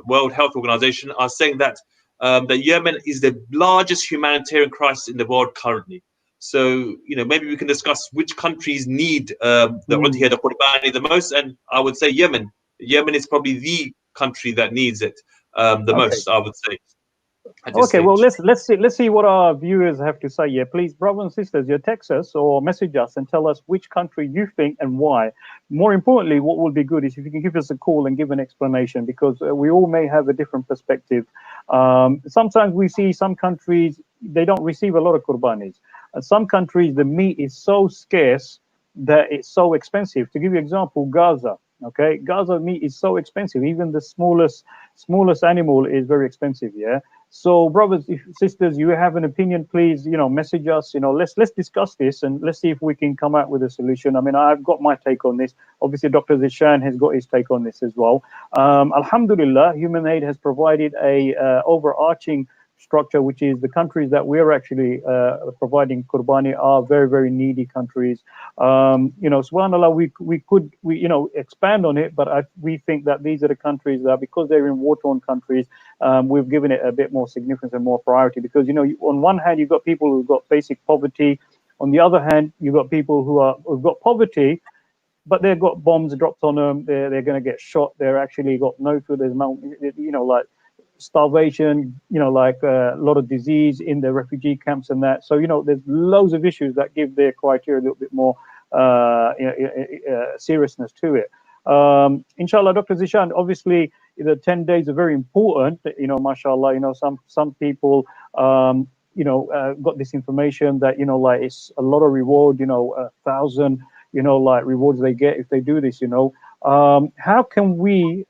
World Health Organization, are saying that the Yemen is the largest humanitarian crisis in the world currently. So, maybe we can discuss which countries need the udhiyah, the Qurbani the most, and I would say Yemen. Yemen is probably the country that needs it the most, I would say. Okay, well, let's see what our viewers have to say. Please, brothers and sisters, you text us or message us and tell us which country you think and why. More importantly, what will be good is if you can give us a call and give an explanation, because we all may have a different perspective. Sometimes we see some countries, they don't receive a lot of Qurbanis. Some countries, the meat is so scarce that it's so expensive. To give you an example, Gaza. Okay, Gaza meat is so expensive. Even the smallest animal is very expensive. So, brothers, sisters, you have an opinion, please, message us. Let's discuss this and let's see if we can come out with a solution. I mean, I've got my take on this. Obviously, Dr. Zeeshan has got his take on this as well. Alhamdulillah, Human Aid has provided a overarching structure, which is the countries that we're actually providing Qurbani are very, very needy countries. Subhanallah, we could expand on it, but we think that these are the countries that, because they're in war-torn countries, we've given it a bit more significance and more priority. Because on one hand, you've got people who've got basic poverty. On the other hand, you've got people who've got poverty, but they've got bombs dropped on them. They're going to get shot. They're actually got no food. There's like starvation, like a lot of disease in the refugee camps and that. So, there's loads of issues that give their criteria a little bit more seriousness to it. Inshallah, Dr. Zeeshan, obviously the 10 days are very important. Mashallah, some people, got this information that, like it's a lot of reward, 1,000, rewards they get if they do this, how can we,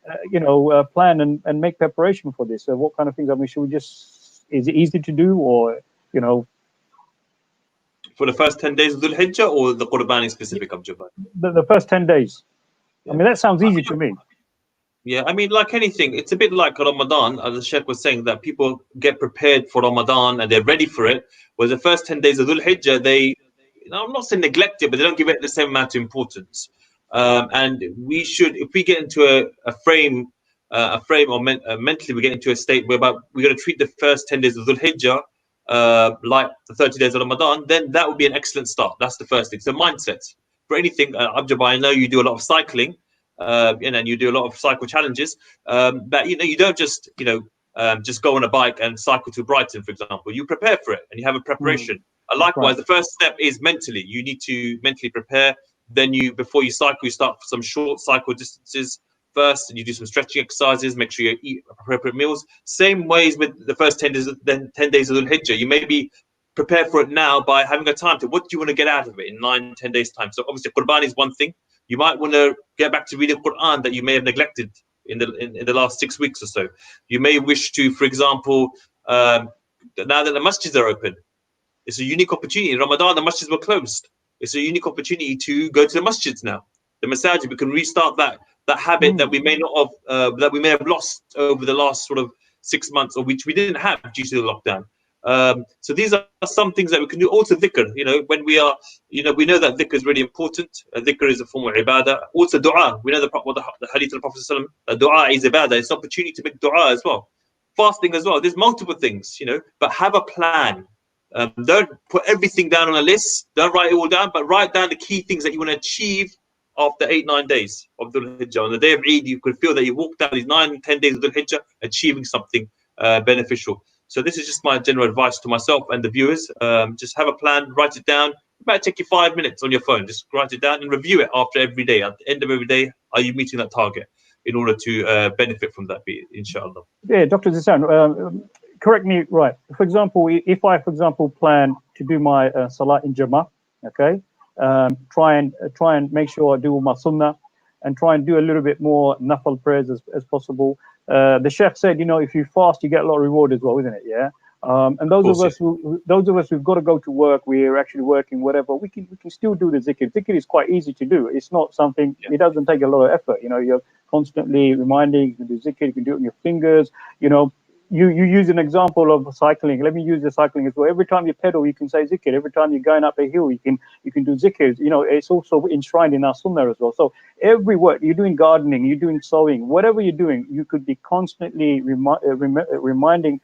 plan and make preparation for this? What kind of things? I mean, is it easy to do, or, For the first 10 days of Dhul Hijjah or the Qurbani specific, Abjol? The first 10 days. Yeah. I mean, that sounds easy to me. Yeah, I mean, like anything, it's a bit like Ramadan. As the Sheikh was saying, that people get prepared for Ramadan and they're ready for it. Whereas the first 10 days of Dhul Hijjah, I'm not saying neglect it, but they don't give it the same amount of importance. And we should, if we get into a frame or mentally we get into a state whereby we're going to treat the first 10 days of Dhul Hijjah like the 30 days of Ramadan, then that would be an excellent start. That's the first thing. So mindset for anything. Abjol, I know you do a lot of cycling, and you do a lot of cycle challenges, but you don't just just go on a bike and cycle to Brighton, for example. You prepare for it and you have a preparation. Likewise, the first step is mentally. You need to mentally prepare. Then before you cycle, you start some short cycle distances first, and you do some stretching exercises. Make sure you eat appropriate meals. Same ways with the first 10 days of Dhul Hijjah. You maybe prepare for it now by having a time to what do you want to get out of it in 9-10 days time. So obviously Qurbani is one thing. You might want to get back to reading Quran that you may have neglected in the last 6 weeks or so. You may wish to, for example, now that the masjids are open, it's a unique opportunity. In Ramadan, the masjids were closed. It's a unique opportunity to go to the masjids now. The masajid, we can restart that habit that we may not have that we may have lost over the last sort of 6 months, or which we didn't have due to the lockdown. So these are some things that we can do. Also dhikr, when we are, we know that dhikr is really important. Dhikr is a form of ibadah. Also dua. We know the hadith of the Prophet ﷺ, dua is ibadah. It's an opportunity to make dua as well. Fasting as well. There's multiple things, but have a plan. Don't put everything down on a list. Don't write it all down, but write down the key things that you want to achieve after 8-9 days of Dhul Hijjah. On the day of Eid, you could feel that you walked down these 9-10 days of Dhul Hijjah achieving something beneficial. So this is just my general advice to myself and the viewers. Just have a plan, write it down. It might take you 5 minutes on your phone. Just write it down and review it after every day. At the end of every day, are you meeting that target in order to benefit from that, inshallah? Yeah, Dr. Zeeshan, correct me, right. For example, if I, plan to do my salat in Jama'ah, okay, try and make sure I do all my sunnah and try and do a little bit more nafal prayers as possible. The Sheikh said, if you fast, you get a lot of reward as well, isn't it? Yeah. And those of us who've got to go to work, we're actually working, whatever, we can still do the zikr. Zikr is quite easy to do. It's not something, it doesn't take a lot of effort. You're constantly reminding, you can do zikr, you can do it on your fingers, You use an example of cycling. Let me use the cycling as well. Every time you pedal, you can say zikr. Every time you're going up a hill, you can do zikr. It's also enshrined in our sunnah as well. So every work you're doing, gardening, you're doing sewing, whatever you're doing, you could be constantly remembering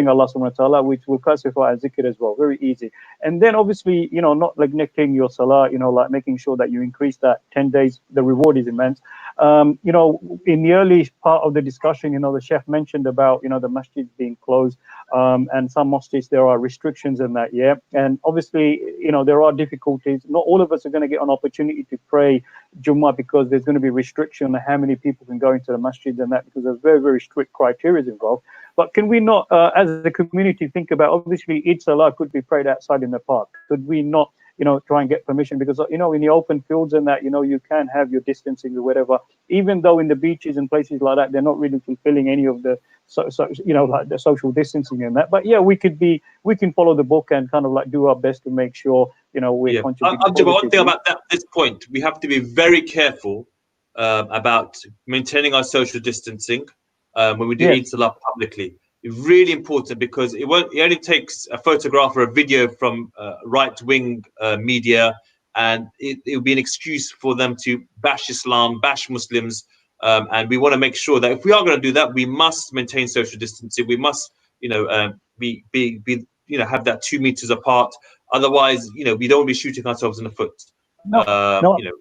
Allah subhanahu wa ta'ala, which will classify as zikr as well. Very easy. And then obviously, not neglecting your salah, like making sure that you increase that 10 days, the reward is immense. In the early part of the discussion, the Sheikh mentioned about, the masjid being closed, and some mosques, there are restrictions in that, yeah. And obviously, there are difficulties. Not all of us are going to get an opportunity to pray Jummah because there's going to be restriction on how many people can go into the masjid and that, because there's very, very strict criteria involved. But can we not, as a community, think about, obviously, Eid Salah could be prayed outside in the park. Could we not, try and get permission? Because, in the open fields and that, you can have your distancing or whatever, even though in the beaches and places like that, they're not really fulfilling any of the, like the social distancing and that. But yeah, we can follow the book and kind of like do our best to make sure, we're contributing. Abjol, one thing about this point, we have to be very careful about maintaining our social distancing when we do Eid Salah publicly. It's really important because it only takes a photograph or a video from right-wing media, and it will be an excuse for them to bash Islam, bash Muslims, and we want to make sure that if we are going to do that, we must maintain social distancing. We must, have that 2 meters apart. Otherwise, we don't want to be shooting ourselves in the foot. Definitely,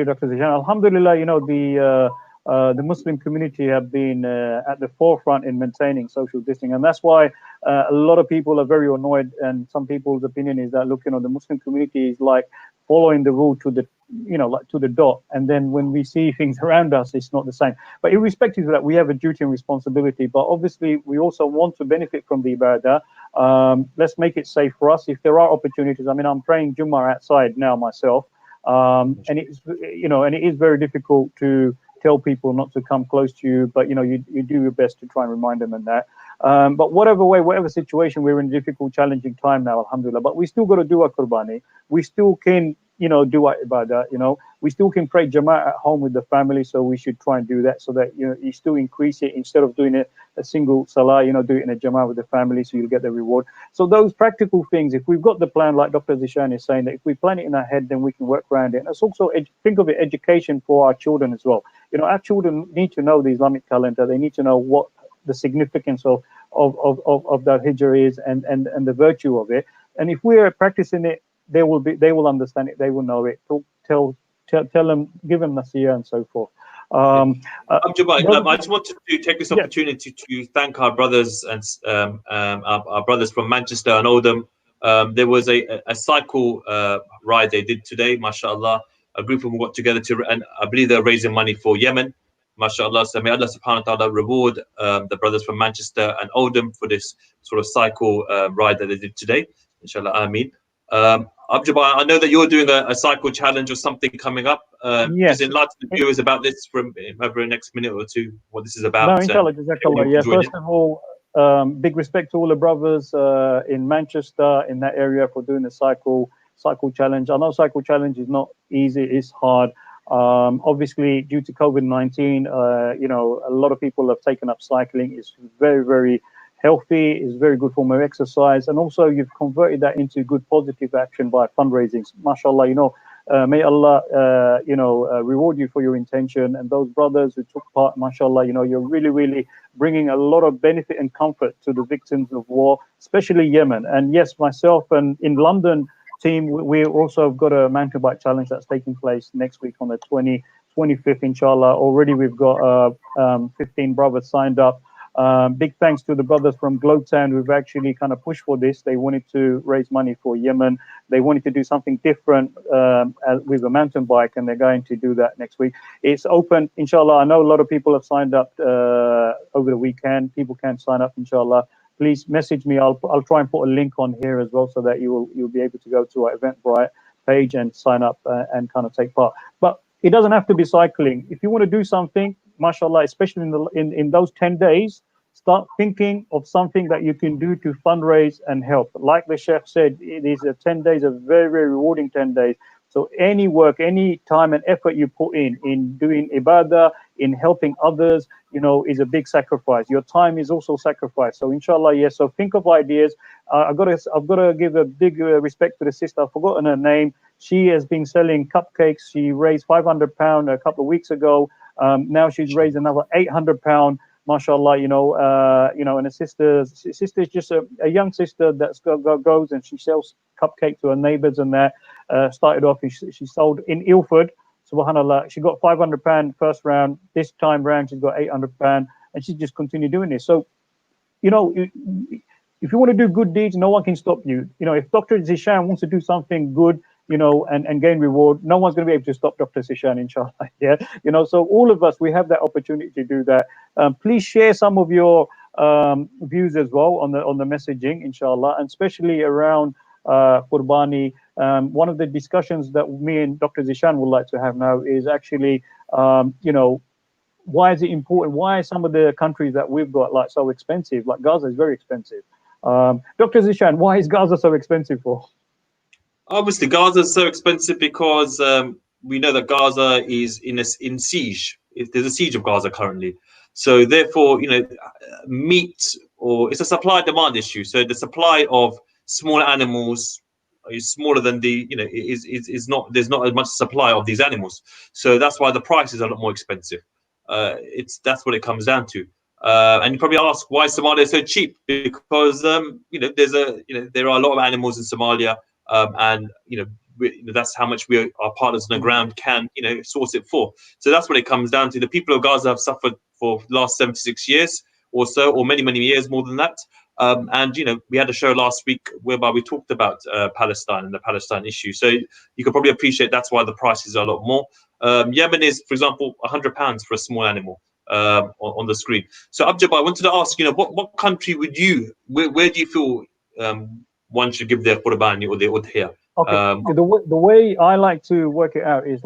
Dr. Zeeshan. Alhamdulillah, the Muslim community have been at the forefront in maintaining social distancing, and that's why a lot of people are very annoyed. And some people's opinion is that, look, the Muslim community is like following the rule to the, like to the dot. And then when we see things around us, it's not the same. But irrespective of that, we have a duty and responsibility. But obviously, we also want to benefit from the ibadah. Let's make it safe for us. If there are opportunities, I'm praying Jummah outside now myself, and it's, and it is very difficult to tell people not to come close to you, but you do your best to try and remind them in that. But whatever situation, we're in a difficult, challenging time now, alhamdulillah. But we still got to do our Qurbani. We still can, do our ibadah. We still can pray Jama'ah at home with the family. So we should try and do that, so that you still increase it instead of doing it a single salah. Do it in a Jama'ah with the family, so you'll get the reward. So those practical things, if we've got the plan, like Dr. Zeeshan is saying, that if we plan it in our head, then we can work around it. And it's also, think of it, education for our children as well. Our children need to know the Islamic calendar. They need to know what the significance of the Hijrah is and the virtue of it. And if we are practicing it, they will understand it. They will know it. Tell them, give them nasiyah and so forth. I just wanted to take this opportunity to thank our brothers and our brothers from Manchester and Oldham. There was a cycle ride they did today, mashallah. A group of them got together and I believe they're raising money for Yemen. MashaAllah. So may Allah subhanahu wa ta'ala reward the brothers from Manchester and Oldham for this sort of cycle ride that they did today. Inshallah, Ameen. Abjol, I know that you're doing a cycle challenge or something coming up. Yes. Just enlighten the viewers about this from over the next minute or two, what this is about. No, inshallah, jazakallah. Yeah, first of all, big respect to all the brothers in Manchester, in that area, for doing the cycle challenge. I know cycle challenge is not easy, it's hard. Obviously, due to COVID-19, a lot of people have taken up cycling. It's very, very healthy, is very good form of exercise, and also you've converted that into good positive action by fundraising. MashaAllah, may Allah reward you for your intention, and those brothers who took part, MashaAllah, you're really, really bringing a lot of benefit and comfort to the victims of war, especially Yemen. And yes, myself and in London team, we also have got a mountain bike challenge that's taking place next week on the 25th, inshallah. Already we've got 15 brothers signed up. Big thanks to the brothers from Globetown who've actually kind of pushed for this. They wanted to raise money for Yemen. They wanted to do something different with a mountain bike, and they're going to do that next week. It's open, inshallah. I know a lot of people have signed up over the weekend. People can sign up, inshallah. Please message me. I'll try and put a link on here as well so that you'll be able to go to our Eventbrite page and sign up and kind of take part. But it doesn't have to be cycling. If you want to do something, mashallah, especially in those 10 days, start thinking of something that you can do to fundraise and help. Like the Sheikh said, it is 10 days, a very, very rewarding 10 days. So any work, any time and effort you put in doing ibadah, in helping others, is a big sacrifice. Your time is also sacrifice. So inshallah, yes. So think of ideas. I've got to give a big respect to the sister. I've forgotten her name. She has been selling cupcakes. She raised £500 a couple of weeks ago. Now she's raised another £800. MashaAllah, and a sister's just a young sister that goes and she sells cupcakes to her neighbors, and that started off, she sold in Ilford, subhanallah. She got £500 first round. This time round, she's got £800, and she just continued doing this. So, if you want to do good deeds, no one can stop you. If Dr. Zeeshan wants to do something good, and gain reward, no one's going to be able to stop Dr. Zeeshan, inshallah. Yeah, so all of us, we have that opportunity to do that. Please share some of your views as well on the messaging, inshallah, and especially around Qurbani. One of the discussions that me and Dr. Zeeshan would like to have now is actually, why is it important? Why are some of the countries that we've got so expensive? Like Gaza is very expensive. Dr. Zeeshan, why is Gaza so expensive for? Obviously, Gaza is so expensive because we know that Gaza is in siege. There's a siege of Gaza currently. So therefore, meat, or it's a supply-demand issue. So the supply of smaller animals is smaller than is not. There's not as much supply of these animals. So that's why the prices are a lot more expensive. That's what it comes down to. And you probably ask why Somalia is so cheap, because there are a lot of animals in Somalia. And that's how much our partners on the ground can source it for. So that's what it comes down to. The people of Gaza have suffered for the last 76 years or so, or many years more than that. And we had a show last week whereby we talked about Palestine and the Palestine issue. So you can probably appreciate that's why the prices are a lot more. Yemen is, for example, £100 for a small animal on the screen. So Abjol, I wanted to ask, what country would where do you feel one should give their Qurbani or their udhiyah? Okay. The way I like to work it out is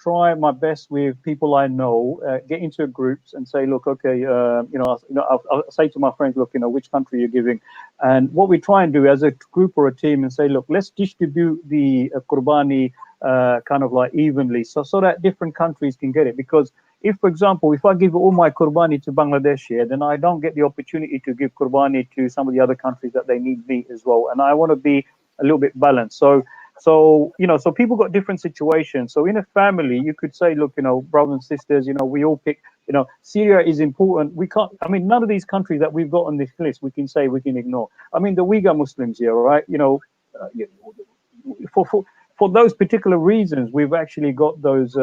try my best with people I know, get into groups and say, look, okay, I'll say to my friends, look, which country you're giving, and what we try and do as a group or a team and say, look, let's distribute the Qurbani kind of evenly, so that different countries can get it. Because if, for example, if I give all my Qurbani to Bangladesh here, then I don't get the opportunity to give Qurbani to some of the other countries that they need meat as well. And I want to be a little bit balanced. So people got different situations. So in a family, you could say, look, brothers and sisters, we all pick, Syria is important. We can't, none of these countries that we've got on this list, we can say we can ignore. The Uyghur Muslims here, right? For those particular reasons, we've actually got those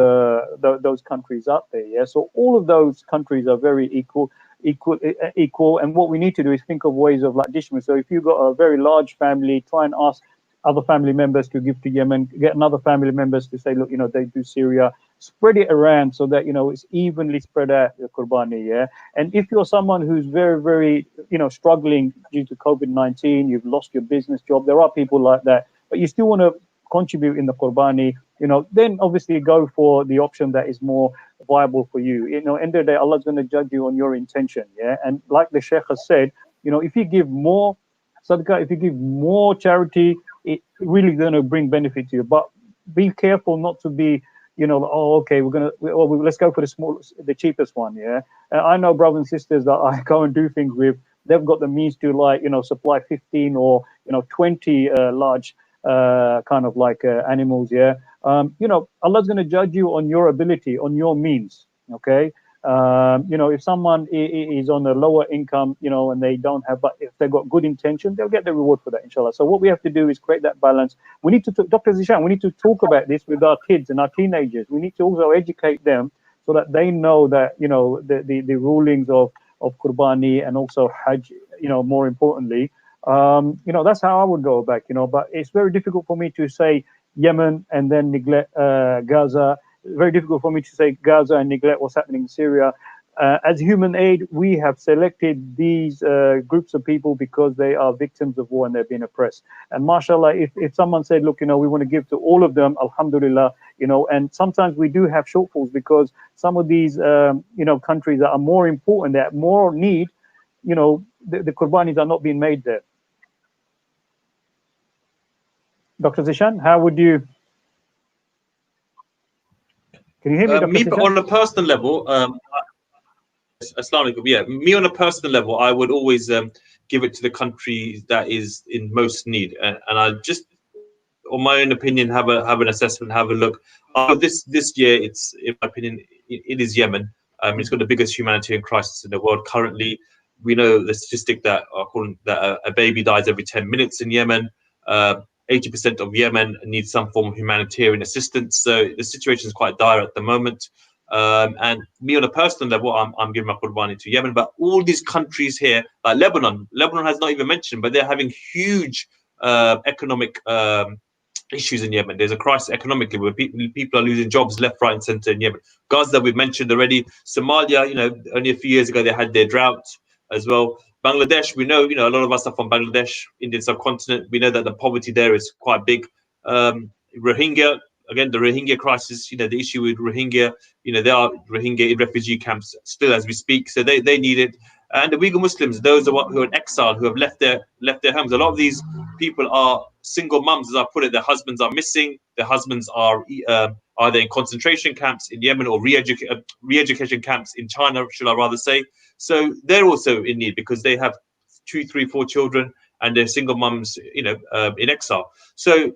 countries up there. Yeah. So all of those countries are very equal. And what we need to do is think of ways of distribution. So if you've got a very large family, try and ask other family members to give to Yemen, get another family members to say, look, they do Syria, spread it around so that, you know, it's evenly spread out, the Qurbani, yeah? And if you're someone who's very, very, you know, struggling due to COVID-19, you've lost your business job, there are people like that, but you still want to contribute in the Qurbani, you know, then obviously go for the option that is more viable for you. You know, end of the day, Allah's going to judge you on your intention, yeah? And like the Sheikh has said, you know, if you give more sadaqah, if you give more charity, it's really going to bring benefit to you. But be careful not to be, you know, oh, okay, let's go for the cheapest one, yeah? I know brothers and sisters that I go and do things with, they've got the means to, like, you know, supply 15 or, you know, 20 large kind of like animals, yeah? You know, Allah's going to judge you on your ability, on your means, okay? You know, if someone is on a lower income, you know, and they don't have, but if they've got good intention, they'll get the reward for that, inshallah. So what we have to do is create that balance. We need to, Dr. Zeeshan, we need to talk about this with our kids and our teenagers. We need to also educate them so that they know that, you know, the rulings of Qurbani and also Hajj, you know, more importantly. You know, that's how I would go back, you know, but it's very difficult for me to say Yemen and then neglect Gaza. It's very difficult for me to say Gaza and neglect what's happening in Syria. As Human Aid, we have selected these groups of people because they are victims of war and they're being oppressed. And mashallah, if someone said, look, you know, we want to give to all of them, alhamdulillah, you know, and sometimes we do have shortfalls because some of these, you know, countries that are more important, that more need, you know, the Qurbanis are not being made there. Dr. Zeeshan, how would you? Can you hear me, Dr. Me, Zeeshan? on a personal level, Islamic, yeah, me on a personal level, I would always give it to the country that is in most need, and I just, on my own opinion, have an assessment, have a look. This year, it's, in my opinion, it is Yemen. It's got the biggest humanitarian crisis in the world currently. We know the statistic that a baby dies every 10 minutes in Yemen. 80% of Yemen needs some form of humanitarian assistance. So the situation is quite dire at the moment. And me on a personal level, I'm giving my Qurbani to Yemen. But all these countries here, like Lebanon has not even mentioned, but they're having huge economic issues in Yemen. There's a crisis economically where people are losing jobs left, right, and center in Yemen. Gaza, we've mentioned already. Somalia, you know, only a few years ago they had their drought as well. Bangladesh, we know, you know, a lot of us are from Bangladesh, Indian subcontinent. We know that the poverty there is quite big. Rohingya, again, the Rohingya crisis, you know, the issue with Rohingya, you know, there are Rohingya in refugee camps still as we speak, so they need it. And the Uyghur Muslims, those who are in exile, who have left their homes. A lot of these people are single mums, as I put it. Their husbands are missing. Their husbands are either in concentration camps in Yemen or re-education camps in China, should I rather say. So they're also in need because they have 2, 3, 4 children and they're single mums, you know, in exile. So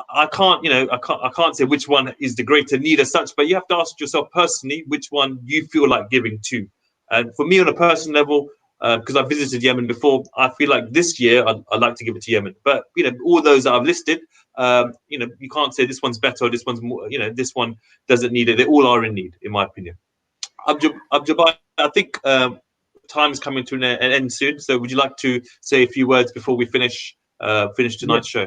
I can't say which one is the greater need as such, but you have to ask yourself personally which one you feel like giving to. And for me, on a personal level, because I've visited Yemen before, I feel like this year I'd like to give it to Yemen. But you know, all those that I've listed, you know, you can't say this one's better or this one's more. You know, this one doesn't need it. They all are in need, in my opinion. Abjol, I think time's coming to an end soon. So would you like to say a few words before we finish tonight's show?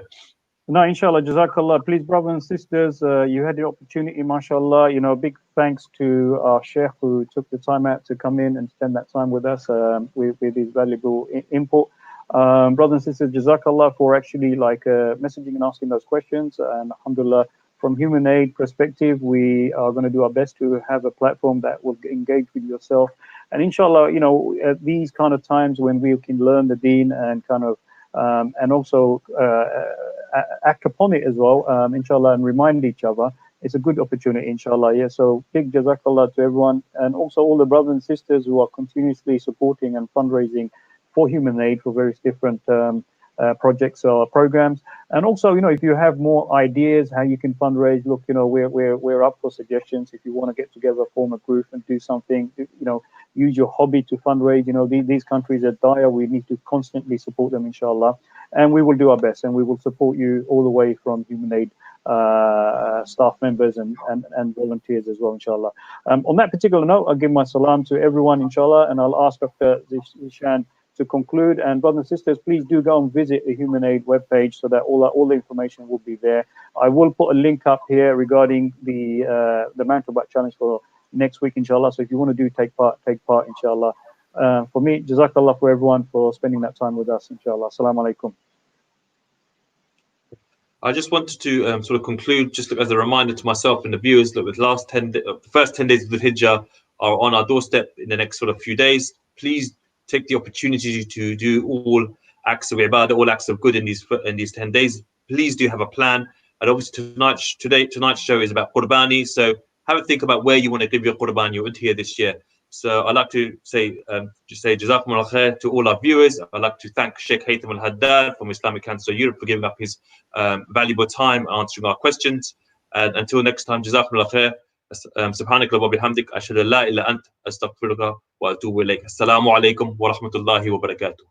No, inshallah, jazakallah. Please, brothers and sisters, you had the opportunity, mashallah. You know, big thanks to our Sheikh who took the time out to come in and spend that time with us with his valuable input. Brothers and sisters, jazakallah for actually like messaging and asking those questions. And alhamdulillah, from Human Aid perspective, we are going to do our best to have a platform that will engage with yourself. And inshallah, you know, at these kind of times when we can learn the deen and kind of and also act upon it as well, inshallah, and remind each other. It's a good opportunity, inshallah. Yeah, so big jazakallah to everyone, and also all the brothers and sisters who are continuously supporting and fundraising for Human Aid for various different projects or programs. And also, you know, if you have more ideas how you can fundraise, look, you know, we're up for suggestions. If you want to get together, form a group and do something, you know, use your hobby to fundraise. You know, these countries are dire. We need to constantly support them, inshallah. And we will do our best, and we will support you all the way from Human Aid staff members and volunteers as well, inshallah. On that particular note, I'll give my salam to everyone, inshallah, and I'll ask Dr. Zeeshan to conclude, and brothers and sisters, please do go and visit the Human Aid webpage so that all the information will be there. I will put a link up here regarding the Mountain Bike Challenge for next week, inshallah. So if you want to take part, inshallah. For me, Jazakallah for everyone for spending that time with us, inshallah. Assalamu alaikum. I just wanted to sort of conclude, just as a reminder to myself and the viewers, that with the first 10 days of the Hijjah are on our doorstep in the next sort of few days. Please take the opportunity to do all acts of ibadah, all acts of good in these 10 days. Please do have a plan. And obviously tonight's show is about Qurbani, so have a think about where you want to give your Qurbani, your Udhiyah this year. So I'd like to say Jazakumullah khair to all our viewers. I'd like to thank Sheikh Haitham al-Haddad from Islamic Council of Europe for giving up his valuable time answering our questions. And until next time, Jazakumullah khair. Subhanaka wa bihamdik, ashhadu an la ilaha illa ant, astaghfiruka wa atubu ilayk. Assalamu alaikum wa rahmatullahi wa barakatuh.